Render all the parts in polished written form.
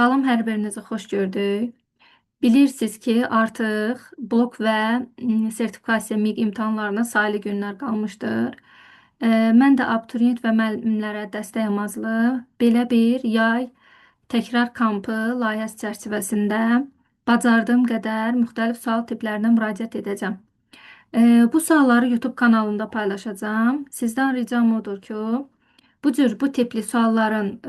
Salam, hər birinizi xoş gördük. Bilirsiniz ki, artıq blok və sertifikasiya MİQ imtahanlarına sayılı günlər qalmışdır. Mən də abituriyent və müəllimlərə dəstək amanslı belə bir yay təkrar kampı layihəsi çərçivəsində bacardığım qədər müxtəlif sual tiplərinə müraciət edəcəm. Bu sualları YouTube kanalında paylaşacağım. Sizdən ricam odur ki, bu tipli sualların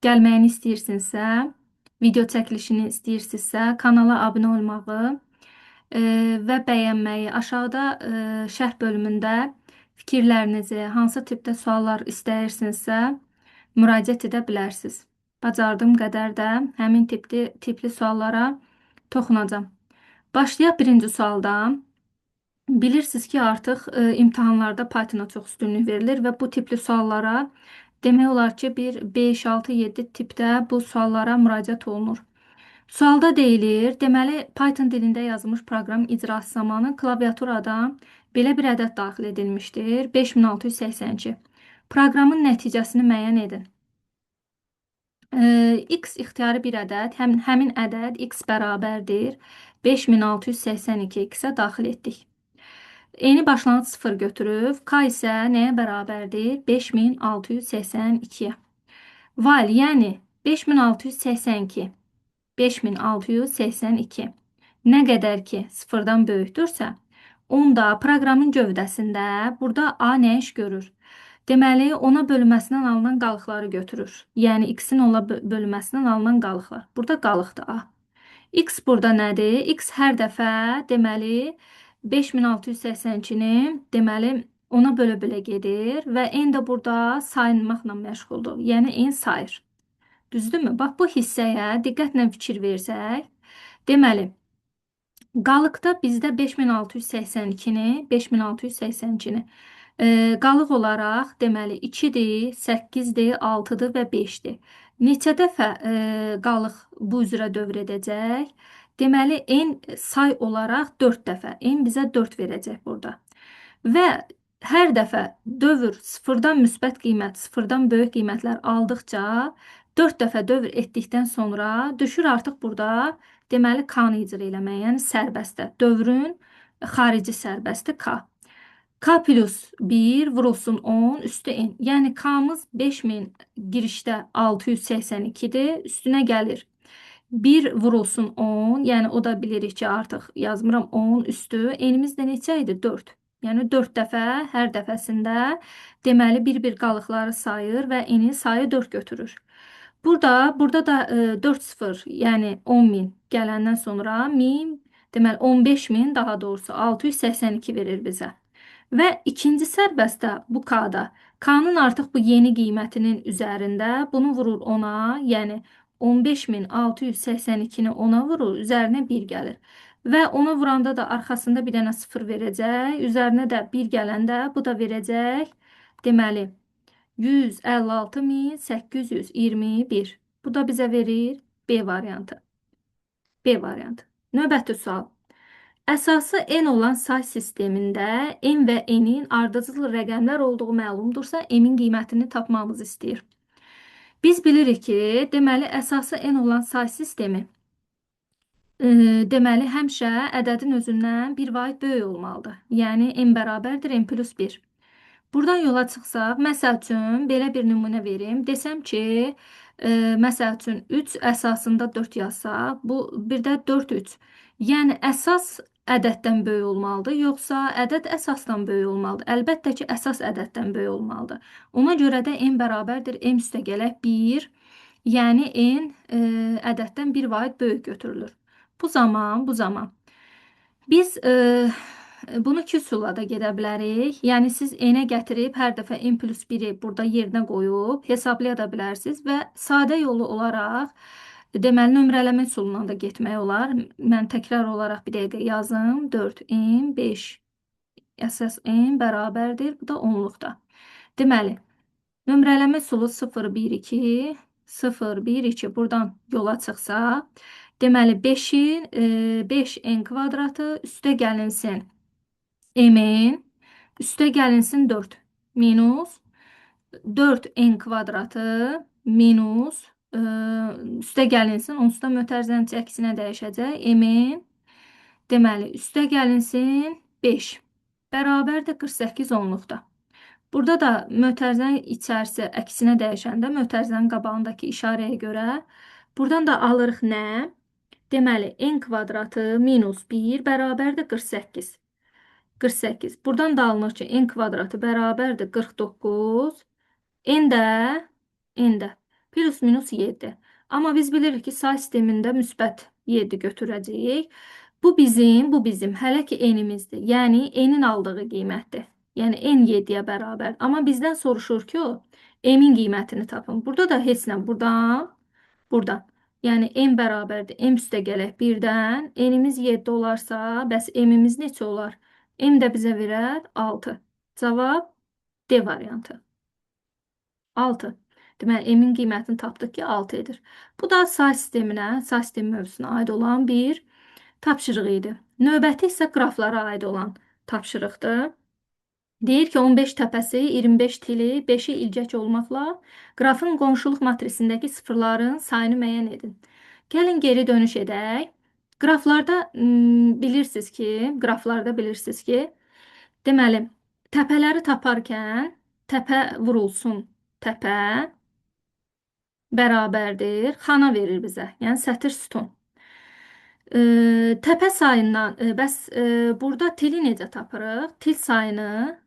gəlməyini istəyirsinizsə, video çəkilişini istəyirsinizsə, kanala abunə olmağı və bəyənməyi, aşağıda şərh bölümündə fikirlərinizi, hansı tipdə suallar istəyirsinizsə, müraciət edə bilərsiniz. Bacardığım qədər də həmin tipli suallara toxunacağım. Başlayaq birinci sualdan. Bilirsiniz ki, artıq imtahanlarda Pythona çox üstünlük verilir və bu tipli suallara demək olar ki, bir 5, 6, 7 tipdə bu suallara müraciət olunur. Sualda deyilir, deməli Python dilində yazılmış proqram icrası zamanı klaviaturadan belə bir ədəd daxil edilmişdir. 5682. Proqramın nəticəsini müəyyən edin. X ixtiyari bir ədəd, həmin ədəd x bərabərdir. 5682 x-ə daxil etdik. Eni başlanğıc 0 götürüb, K isə nəyə bərabərdir? 5682-yə. Val, yəni 5682. 5682. Nə qədər ki, 0-dan böyükdürsə, onda proqramın gövdəsində burada A nə iş görür? Deməli, ona bölünməsindən alınan qalıqları götürür. Yəni, x-in ona bölünməsindən alınan qalıqlar. Burada qalıqdır A. X burada nədir? X hər dəfə, deməli, 5682-ni, deməli, ona bölə-bölə gedir və n də burada sayınmaqla məşğuldur. Yəni, n sayır. Düzdürmü? Bax, bu hissəyə diqqətlə fikir versək, deməli, qalıqda bizdə 5682-ni qalıq olaraq, deməli, 2-dir, 8-dir, 6-dır və 5-dir. Neçə dəfə qalıq bu üzrə dövr edəcək? Deməli, n say olaraq 4 dəfə. N bizə 4 verəcək burada. Və hər dəfə dövr sıfırdan müsbət qiymət, sıfırdan böyük qiymətlər aldıqca 4 dəfə dövr etdikdən sonra düşür artıq burada deməli K-nı icra eləməyə, yəni sərbəstə. Dövrün xarici sərbəsti K. K plus 1 vurulsun 10 üstü n. Yəni K-mız 5000 girişdə 682-dir, üstünə gəlir. 1 vurulsun 10, yəni o da bilirik ki, artıq yazmıram 10 üstü. N-imiz də neçə idi? 4. Yəni 4 dəfə hər dəfəsində deməli bir-bir qalıqları sayır və n-in sayı 4 götürür. Burada da 4 0, yəni 10.000 gələndən sonra 1000, deməli 15.000 daha doğrusu 682 verir bizə. Və ikinci sərbəstdə bu K-da, K-nın artıq bu yeni qiymətinin üzərində bunu vurur 10-a, yəni 15682-ni 10-a vurur, üzərinə 1 gəlir. Və ona vuranda da arxasında bir dənə 0 verəcək, üzərinə də 1 gələndə bu da verəcək, deməli 156821. Bu da bizə verir B variantı. B variantı. Növbəti sual. Əsası n olan say sistemində n və n-in ardıcıl rəqəmlər olduğu məlumdursa, n-in qiymətini tapmamızı istəyir. Biz bilirik ki, deməli, əsası n olan say sistemi deməli, həmişə ədədin özündən bir vahid böyük olmalıdır. Yəni, n bərabərdir n plus 1. Buradan yola çıxsaq, məsəl üçün, belə bir nümunə verim. Desəm ki, məsəl üçün, 3 əsasında 4 yazsaq, bu bir də 4, 3. Yəni, əsas ədəddən böyük olmalıdır, yoxsa ədəd əsasdan böyük olmalıdır? Əlbəttə ki, əsas ədəddən böyük olmalıdır. Ona görə də n bərabərdir m üstə gələk 1, yəni n ədəddən bir vahid böyük götürülür. Bu zaman biz bunu 2 üsulla da gedə bilərik. Yəni, siz n-ə gətirib hər dəfə n plus 1-i burada yerinə qoyub hesablaya da bilərsiniz və sadə yolu olaraq deməli, nömrələmə üsulundan da getmək olar. Mən təkrar olaraq bir dəqiqə yazım. 4n, 5, əsas n bərabərdir. Bu da 10-luqda. Deməli, nömrələmə üsulu 0, 1, 2, 0, 1, 2 buradan yola çıxsa, deməli, 5-in 5n kvadratı üstə gəlinsin m-in, üstə gəlinsin 4 minus 4n kvadratı minus e, üstə gəlinsin, onsuz da mötərizənin əksinə dəyişəcək. M-in deməli üstə gəlinsin 5 bərabərdir 48 onluqda. Burada da mötərizənin içərisi əksinə dəyişəndə mötərizənin qabağındakı işarəyə görə buradan da alırıq nə? Deməli, n kvadratı minus 1 bərabərdir 48. 48. Buradan da alınır ki, n kvadratı bərabərdir 49. N də, n də plus minus 7. Amma biz bilirik ki, say sistemində müsbət 7 götürəcəyik. Bu bizim hələ ki n-imizdir. Yəni, n-in aldığı qiymətdir. Yəni, n 7-yə bərabər. Amma bizdən soruşur ki, o, m-in qiymətini tapın. Burada da heç nə, buradan. Yəni, m bərabərdir. M üstə gələk 1-dən. N-imiz 7 olarsa, bəs m-imiz neçə olar? M də bizə verər 6. Cavab D variantı. 6. Deməli, m-in qiymətini tapdıq ki, 6 edir. Bu da say sistemi mövzusuna aid olan bir tapşırıq idi. Növbəti isə qraflara aid olan tapşırıqdır. Deyir ki, 15 təpəsi, 25 tili, 5-i ilgək olmaqla qrafın qonşuluq matrisindəki sıfırların sayını müəyyən edin. Gəlin geri dönüş edək. Qraflarda bilirsiniz ki, deməli, təpələri taparkən təpə vurulsun təpə bərabərdir. Xana verir bizə, yəni sətir sütun. Təpə sayından, burada tili necə tapırıq? Til sayını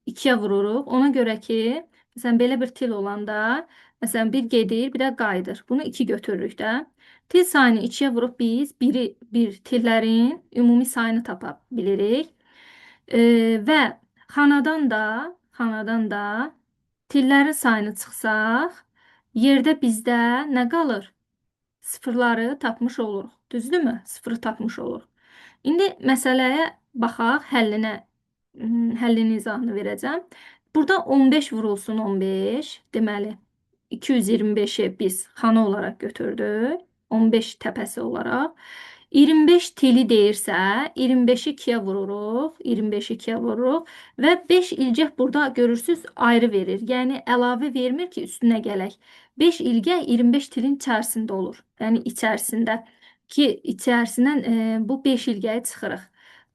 2-yə vururuq. Ona görə ki, məsələn, belə bir til olanda, məsələn, bir gedir, bir də qayıdır. Bunu 2 götürürük də. Til sayını 2-yə vurub biz tillərin ümumi sayını tapa bilirik. Və xanadan da tillərin sayını çıxsaq, yerdə bizdə nə qalır? Sıfırları tapmış oluruq. Düzdürmü? Sıfırı tapmış oluruq. İndi məsələyə baxaq, həllin izahını verəcəm. Burada 15 vurulsun 15. Deməli, 225-i biz xana olaraq götürdük. 15 təpəsi olaraq. 25 tili deyirsə, 25-i 2-yə vururuq. 25-i 2-yə vururuq. Və 5 ilgək burada görürsünüz ayrı verir. Yəni, əlavə vermir ki, üstünə gələk. 5 ilgək 25 tilin içərisində olur. Yəni, içərisindən bu 5 ilgəyi çıxırıq.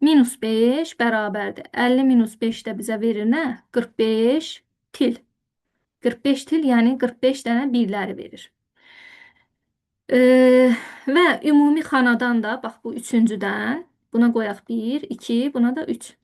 Minus 5 bərabərdir. 50 minus 5 də bizə verir nə? 45 til. 45 til, yəni 45 dənə birləri verir. Və ümumi xanadan da, bax bu üçüncüdən, buna qoyaq 1, 2, buna da 3.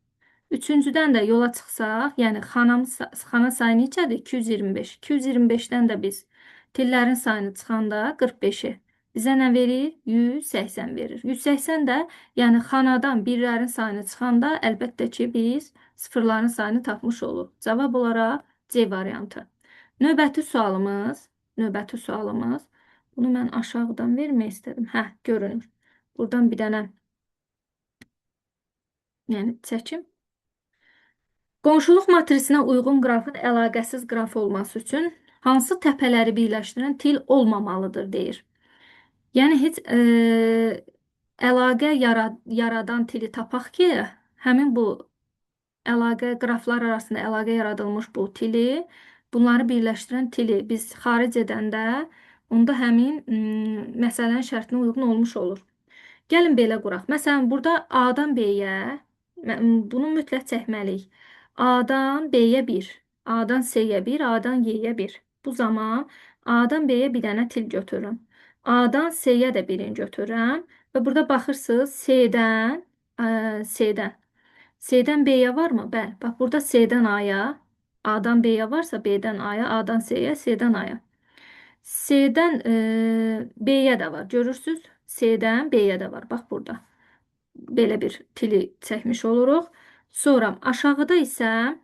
Üçüncüdən də yola çıxsaq, yəni xana sayı neçədir? 225. 225-dən də biz tillərin sayını çıxanda 45-i bizə nə verir? 180 verir. 180 də, yəni xanadan birlərin sayını çıxanda əlbəttə ki, biz sıfırların sayını tapmış oluruq. Cavab olaraq C variantı. Növbəti sualımız, bunu mən aşağıdan vermək istədim. Görünür. Buradan bir dənə, yəni çəkim. Qonşuluq matrisinə uyğun qrafın əlaqəsiz qraf olması üçün hansı təpələri birləşdirən til olmamalıdır, deyir. Yəni, heç əlaqə yaradan tili tapaq ki, həmin bu qraflar arasında əlaqə yaradılmış bu tili, bunları birləşdirən tili biz xaric edəndə, onda həmin məsələnin şərtinə uyğun olmuş olur. Gəlin belə quraq. Məsələn, burada A-dan B-yə, bunu mütləq çəkməliyik. A-dan B-yə 1, A-dan C-yə 1, A-dan Y-yə 1. Bu zaman A-dan B-yə bir dənə til götürürüm. A-dan C-yə də birini götürürəm. Və burada baxırsınız, C-dən B-yə varmı? Bəli, bax burada C-dən A-ya, A-dan B-yə varsa B-dən A-ya, A-dan C-yə, C-dən A-ya. C-dən B-yə də var, görürsünüz? C-dən B-yə də var, bax burada. Belə bir tili çəkmiş oluruq. Sonra aşağıda isə,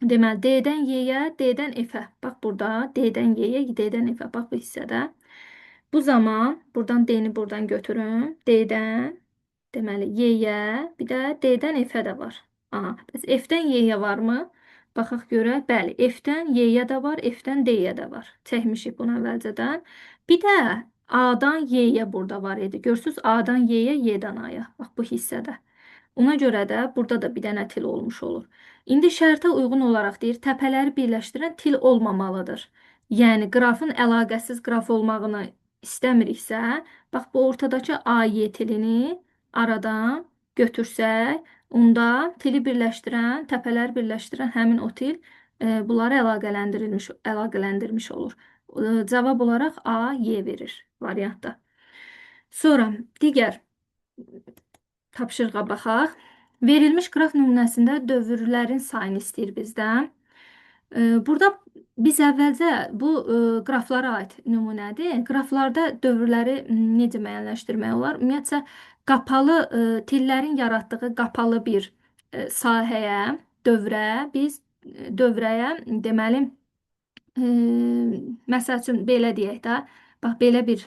deməli, D-dən Y-yə, D-dən F-ə. Bax burada, D-dən Y-yə, D-dən F-ə. Bax bu hissədə. Bu zaman, buradan D-ni buradan götürün. D-dən, deməli, Y-yə, bir də D-dən F-ə də var. Bəs F-dən Y-yə varmı? Baxaq görək. Bəli, F-dən Y-yə də var, F-dən D-yə də var. Çəkmişik bunu əvvəlcədən. Bir də A-dan Y-yə burada var idi. Görürsünüz, A-dan Y-yə, Y-dən A-ya. Bax bu hissədə. Ona görə də burada da bir dənə til olmuş olur. İndi şərtə uyğun olaraq deyir, təpələri birləşdirən til olmamalıdır. Yəni qrafın əlaqəsiz qraf olmağını istəmiriksə, bax bu ortadakı AY tilini aradan götürsək, onda tili birləşdirən, təpələr birləşdirən həmin o til bunları əlaqələndirmiş olur. Cavab olaraq A, Y verir variantda. Sonra digər tapşırığa baxaq. Verilmiş qraf nümunəsində dövrlərin sayını istəyir bizdən. Burada biz əvvəlcə bu qraflara aid nümunədir. Qraflarda dövrləri necə müəyyənləşdirmək olar? Ümumiyyətcə qapalı tillərin yaratdığı qapalı bir sahəyə, dövrəyə deməli məsəl üçün belə deyək də, bax belə bir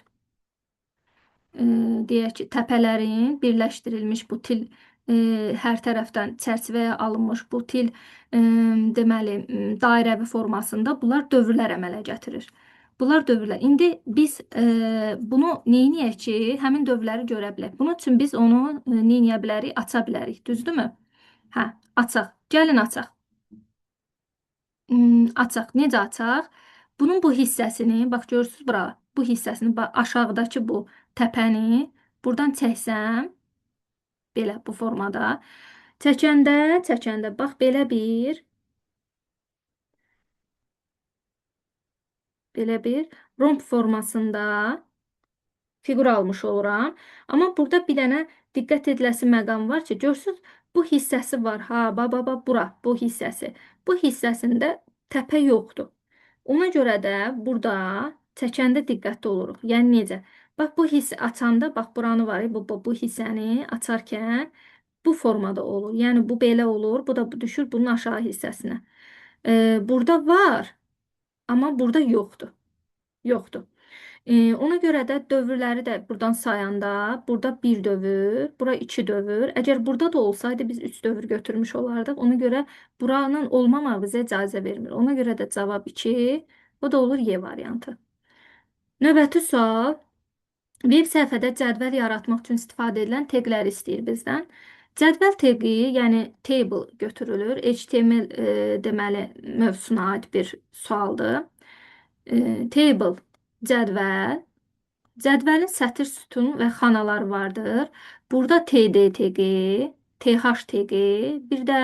deyək ki, təpələrin birləşdirilmiş bu til hər tərəfdən çərçivəyə alınmış bu til deməli dairəvi formasında bunlar dövrlər əmələ gətirir. Bunlar dövrlər. İndi biz bunu neyniyək ki, həmin dövrləri görə bilək. Bunun üçün biz onu neyniyə bilərik? Aça bilərik. Düzdürmü? Hə, açaq. Gəlin açaq. Açaq. Necə açaq? Bunun bu hissəsini, bax görürsünüz bura, bu hissəsini, bax aşağıdakı bu təpəni buradan çəksəm, belə bu formada. Çəkəndə, bax belə bir romb formasında fiqur almış oluram. Amma burada bir dənə diqqət ediləsi məqam var ki, görürsünüz, bu hissəsi var. Ha, bura, bu hissəsi. Bu hissəsində təpə yoxdur. Ona görə də burada çəkəndə diqqətli oluruq. Yəni necə? Bax bu hissə açanda, bax buranı var, bu hissəni açarkən bu formada olur. Yəni bu belə olur, bu da düşür bunun aşağı hissəsinə. Burada var, amma burada yoxdur. Yoxdur. Ona görə də dövrləri də buradan sayanda, burada bir dövr, bura iki dövr. Əgər burada da olsaydı biz üç dövr götürmüş olardıq. Ona görə buranın olmamaq bizə icazə vermir. Ona görə də cavab 2, o da olur Y variantı. Növbəti sual. Veb səhifədə cədvəl yaratmaq üçün istifadə edilən teqlər istəyir bizdən. Cədvəl teqi, yəni table götürülür. HTML deməli mövzusuna aid bir sualdır. Table, cədvəl. Cədvəlin sətir, sütun və xanalar vardır. Burada TD teqi, TH teqi, bir də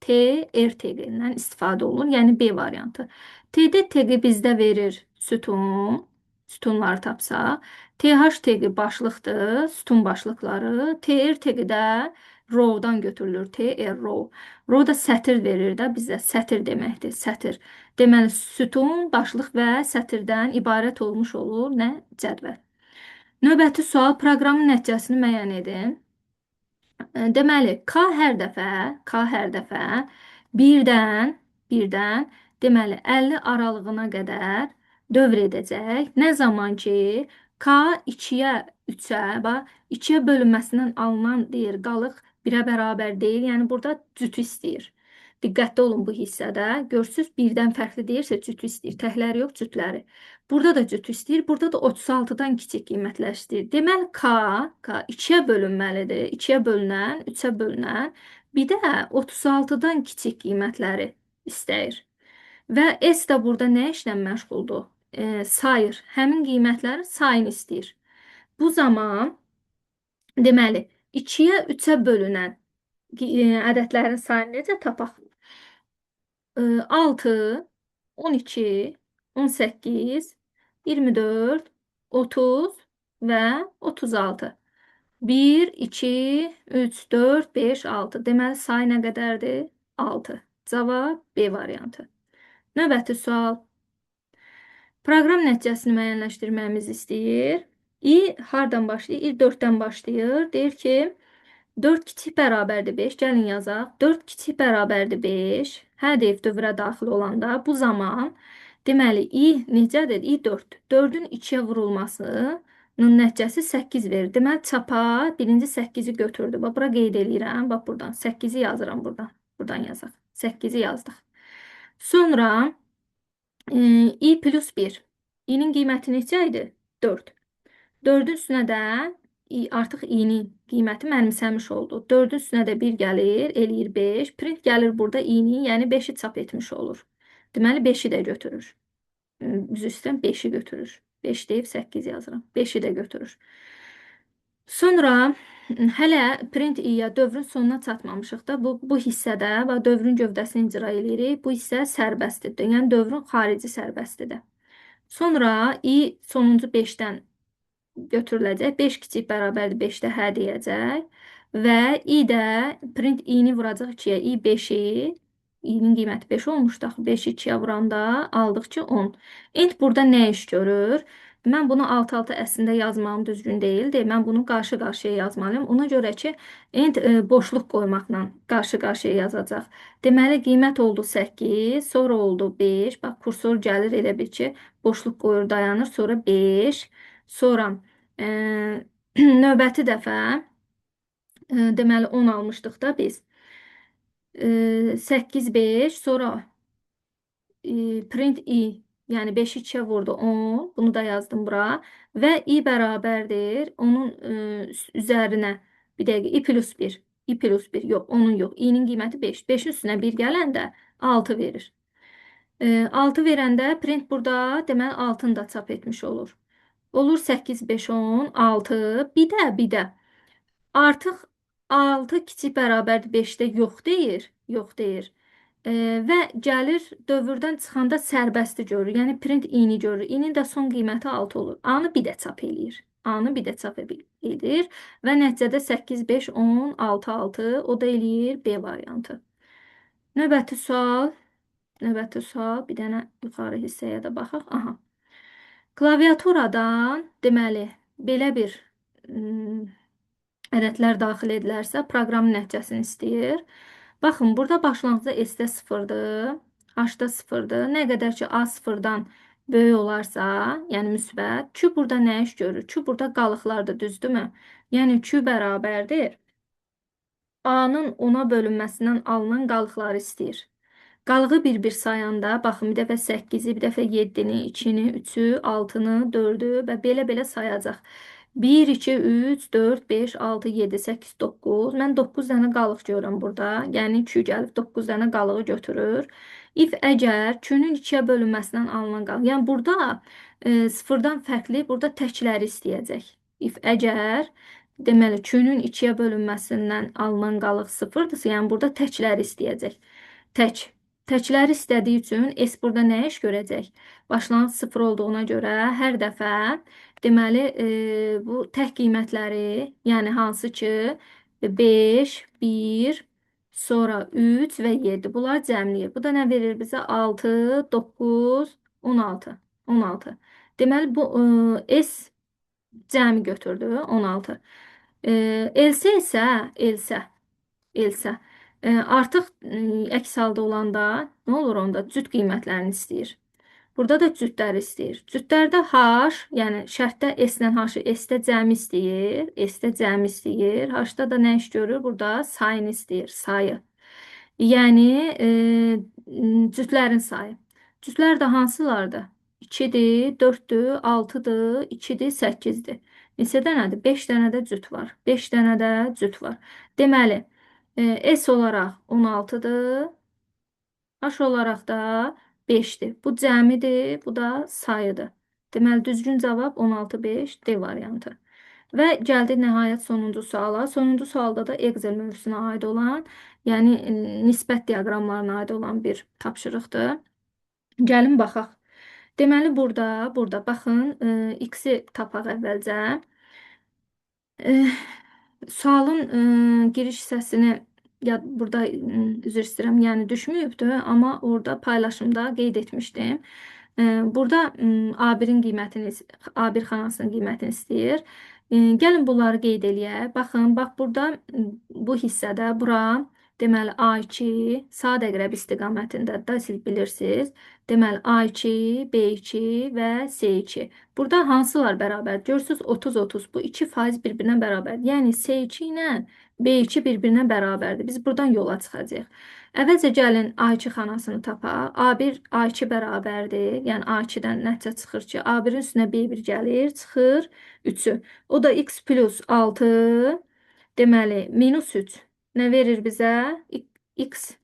TR teqindən istifadə olunur. Yəni B variantı. TD teqi bizdə verir sütun, sütunları tapsaq. TH teqi başlıqdır, sütun başlıqları. TR teqi də row-dan götürülür. TR row. Row da sətir verir də bizə. Sətir deməkdir. Sətir. Deməli, sütun, başlıq və sətirdən ibarət olmuş olur. Nə? Cədvəl. Növbəti sual, proqramın nəticəsini müəyyən edin. Deməli, K hər dəfə birdən, deməli, 50 aralığına qədər dövr edəcək. Nə zaman ki, K 2-yə, 3-ə, bax, 2-yə bölünməsindən alınan deyir, qalıq 1-ə bərabər deyil. Yəni, burada cütü istəyir. Diqqətli olun bu hissədə. Görsünüz, birdən fərqli deyirsə cütü istəyir. Təkləri yox, cütləri. Burada da cüt istəyir. Burada da 36-dan kiçik qiymətlər istəyir. Deməli, K 2-yə bölünməlidir. 2-yə bölünən, 3-ə bölünən. Bir də 36-dan kiçik qiymətləri istəyir. Və S də burada nə işlə məşğuldur? Sayır. Həmin qiymətlərin sayını istəyir. Bu zaman, deməli, 2-yə 3-ə bölünən ədədlərin sayını necə tapaq? 6, 12, 18, 24, 30 və 36. 1, 2, 3, 4, 5, 6. Deməli, say nə qədərdir? 6. Cavab B variantı. Növbəti sual. Proqram nəticəsini müəyyənləşdirməyimizi istəyir. I hardan başlayır? I 4-dən başlayır. Deyir ki, 4 kiçik bərabərdir 5. Gəlin yazaq. 4 kiçik bərabərdir 5. Hədəf dövrə daxil olanda bu zaman deməli i necədir? I 4. 4-ün 2-yə vurulmasının nəticəsi 8 verir. Deməli çapa birinci 8-i götürdü. Bax bura qeyd eləyirəm. Bax buradan 8-i yazıram buradan. Buradan yazaq. 8-i yazdıq. Sonra i plus 1. İ'nin qiyməti neçə idi? 4. 4-ün üstünə də artıq i-nin qiyməti mənimsəmiş oldu. 4-ün üstünə də 1 gəlir, eləyir 5. Print gəlir burada i-ni, yəni 5-i çap etmiş olur. Deməli 5-i də götürür. üzr istəyirəm, 5-i götürür. 5 deyib 8 yazıram. 5-i də götürür. Sonra hələ print i-ya dövrün sonuna çatmamışıq da. Bu hissədə və dövrün gövdəsini icra edirik. Bu hissə sərbəstdir. Yəni dövrün xarici sərbəstidir. Sonra i sonuncu 5-dən götürüləcək. 5 kiçik bərabərdir 5-də hə deyəcək. Və i də print i-ni vuracaq 2-yə. i 5-i, i-nin qiyməti 5 olmuşdu. 5-i 2-yə vuranda aldıq ki 10. Int burada nə iş görür? Mən bunu alt-alta əslində yazmağım düzgün deyildi. Mən bunu qarşı-qarşıya yazmalıyım. Ona görə ki, int boşluq qoymaqla qarşı-qarşıya yazacaq. Deməli, qiymət oldu 8, sonra oldu 5. Bax, kursor gəlir elə bil ki, boşluq qoyur, dayanır. Sonra 5, sonra növbəti dəfə deməli 10 almışdıq da biz. 8, 5, sonra print i, yəni 5-i 2-yə vurdu 10. Bunu da yazdım bura. Və i bərabərdir. Onun üzərinə bir dəqiqə i plus 1. i plus 1. Yox, onun yox. i-nin qiyməti 5. 5-in üstünə 1 gələndə 6 verir. 6 verəndə print burada deməli 6-nı da çap etmiş olur. Olur 8, 5, 10, 6. Bir də. Artıq 6 kiçik bərabərdir 5-də yox deyir. Yox deyir. Və gəlir dövrdən çıxanda sərbəsti görür. Yəni print i-ni görür. i-nin də son qiyməti 6 olur. A-nı bir də çap eləyir. A-nı bir də çap edir. Və nəticədə 8, 5, 10, 6, 6. O da eləyir B variantı. Növbəti sual. Növbəti sual. Bir dənə yuxarı hissəyə də baxaq. Aha. Klaviaturadan deməli belə bir ədədlər daxil edilərsə, proqramın nəticəsini istəyir. Baxın, burada başlanğıcda S-də 0-dır, H-da 0-dır. Nə qədər ki, A 0-dan böyük olarsa, yəni müsbət, Q burada nə iş görür? Q burada qalıqlardır, düzdürmü? Yəni Q bərabərdir. A-nın 10-a bölünməsindən alınan qalıqları istəyir. Qalığı bir-bir sayanda, baxın, bir dəfə 8-i, bir dəfə 7-ni, 2-ni, 3-ü, 6-nı, 4-ü və belə-belə sayacaq. 1, 2, 3, 4, 5, 6, 7, 8, 9. Mən 9 dənə qalıq görürəm burada. Yəni Q gəlib 9 dənə qalığı götürür. If əgər Q-nun 2-yə bölünməsindən alınan qalıq. Yəni burada sıfırdan fərqli burada təkləri istəyəcək. If əgər deməli Q-nun 2-yə bölünməsindən alınan qalıq sıfırdırsa, yəni burada təkləri istəyəcək. Təkləri istədiyi üçün S burada nə iş görəcək? Başlanğıc 0 olduğuna görə hər dəfə deməli bu tək qiymətləri, yəni hansı ki 5, 1, sonra 3 və 7 bunlar cəmləyir. Bu da nə verir bizə? 6, 9, 16. 16. Deməli bu S cəmi götürdü 16. Elsə artıq əks halda olanda nə olur onda? Cüt qiymətlərini istəyir. Burada da cütləri istəyir. Cütlərdə H, yəni şərtdə S-lə H-ı S-də cəmi istəyir. S-də cəmi istəyir. H-da da nə iş görür? Burada sayını istəyir. Sayı. Yəni cütlərin sayı. Cütlər də hansılardır? 2-dir, 4-dür, 6-dır, 2-dir, 8-dir. Neçə dənədir? 5 dənə də cüt var. 5 dənə də cüt var. Deməli, S olaraq 16-dır. H olaraq da 5-dir. Bu cəmidir, bu da sayıdır. Deməli, düzgün cavab 16, 5, D variantı. Və gəldik nəhayət sonuncu suala. Sonuncu sualda da Excel mövzusuna aid olan, yəni nisbət diaqramlarına aid olan bir tapşırıqdır. Gəlin baxaq. Deməli, burada baxın, X-i tapaq əvvəlcə. Sualın giriş hissəsini burada üzr istəyirəm, yəni düşməyibdir, amma orada paylaşımda qeyd etmişdim. Burada A1-in qiymətini, A1 xanasının qiymətini istəyir. Gəlin bunları qeyd eləyək. Baxın, bax burada bu hissədə bura deməli A2 saat əqrəb istiqamətində da siz bilirsiniz. Deməli A2, B2 və C2. Burada hansılar bərabər? Görürsünüz 30-30. Bu 2% bir-birinə bərabərdir. Yəni C2 ilə B2 bir-birinə bərabərdir. Biz buradan yola çıxacağıq. Əvvəlcə gəlin A2 xanasını tapaq. A1 A2 bərabərdir. Yəni A2-dən nəticə çıxır ki, A1-in üstünə B1 gəlir, çıxır 3-ü. O da X plus 6 deməli minus 3 nə verir bizə? X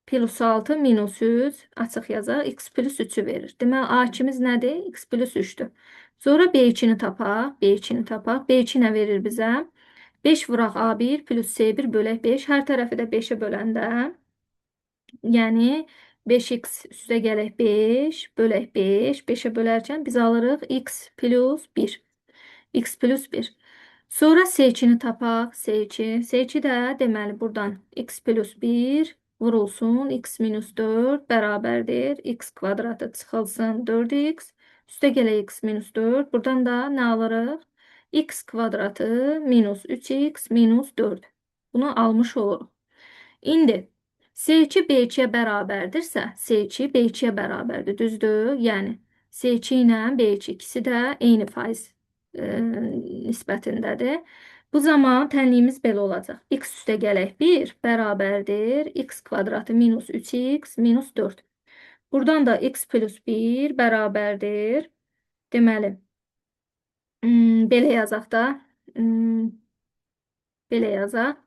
plus 6 minus 100 açıq yazaq. X plus 3'ü verir. Deməli, A2'miz nədir? X plus 3'dür. Sonra B2'ni tapaq. B2'ni tapaq. B2 nə verir bizə? 5 vuraq A1 plus C1 bölək 5. Hər tərəfi də 5'ə böləndə, yəni 5x üstə gələk 5 bölək 5. 5'ə bölərkən biz alırıq x plus 1. X plus 1. Sonra S2'ni tapaq. S2. S2 də deməli buradan x plus 1 vurulsun. X minus 4 bərabərdir. X kvadratı çıxılsın 4x. Üstə gələk x minus 4. Buradan da nə alırıq? X kvadratı minus 3x minus 4. Bunu almış oluruq. İndi C2 B2'yə bərabərdirsə, C2 B2'yə bərabərdir, düzdür? Yəni C2 ilə B2 ikisi də eyni faiz nisbətindədir. Bu zaman tənliyimiz belə olacaq. X üstə gələk 1 bərabərdir. X kvadratı minus 3x minus 4. Buradan da x plus 1 bərabərdir. Deməli, belə yazaq da. Belə yazaq.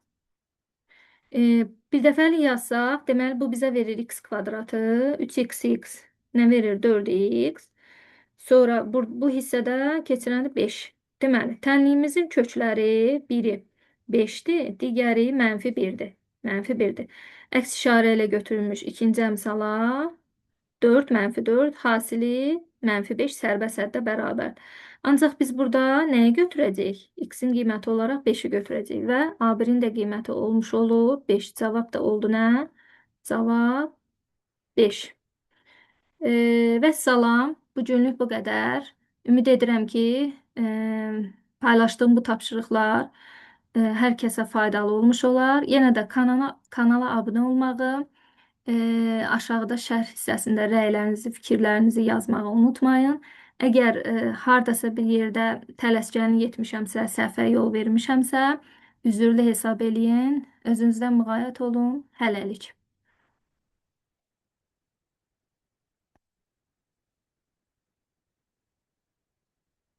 Bir dəfəlik yazsaq, deməli bu bizə verir x kvadratı, 3xx nə verir? 4x. Sonra bu hissədə keçirəndə 5. Deməli, tənliyimizin kökləri biri 5'dir, digəri mənfi 1'dir. Mənfi 1'dir. Əks işarə ilə götürülmüş ikinci əmsala 4 mənfi 4 hasili mənfi 5 sərbəst həddə bərabər. Ancaq biz burada nəyi götürəcəyik? X-in qiyməti olaraq 5'i götürəcəyik və A1'in də qiyməti olmuş olur 5. Cavab da oldu nə? Cavab 5. Vəssalam. Bu günlük bu qədər. Ümid edirəm ki, paylaşdığım bu tapşırıqlar hər kəsə faydalı olmuş olar. Yenə də kanala abunə olmağı, aşağıda şərh hissəsində rəylərinizi, fikirlərinizi yazmağı unutmayın. Əgər hardasa bir yerdə tələskənlik etmişəmsə, səhvə yol vermişəmsə, üzrlü hesab eləyin. Özünüzdən müğayət olun. Hələlik.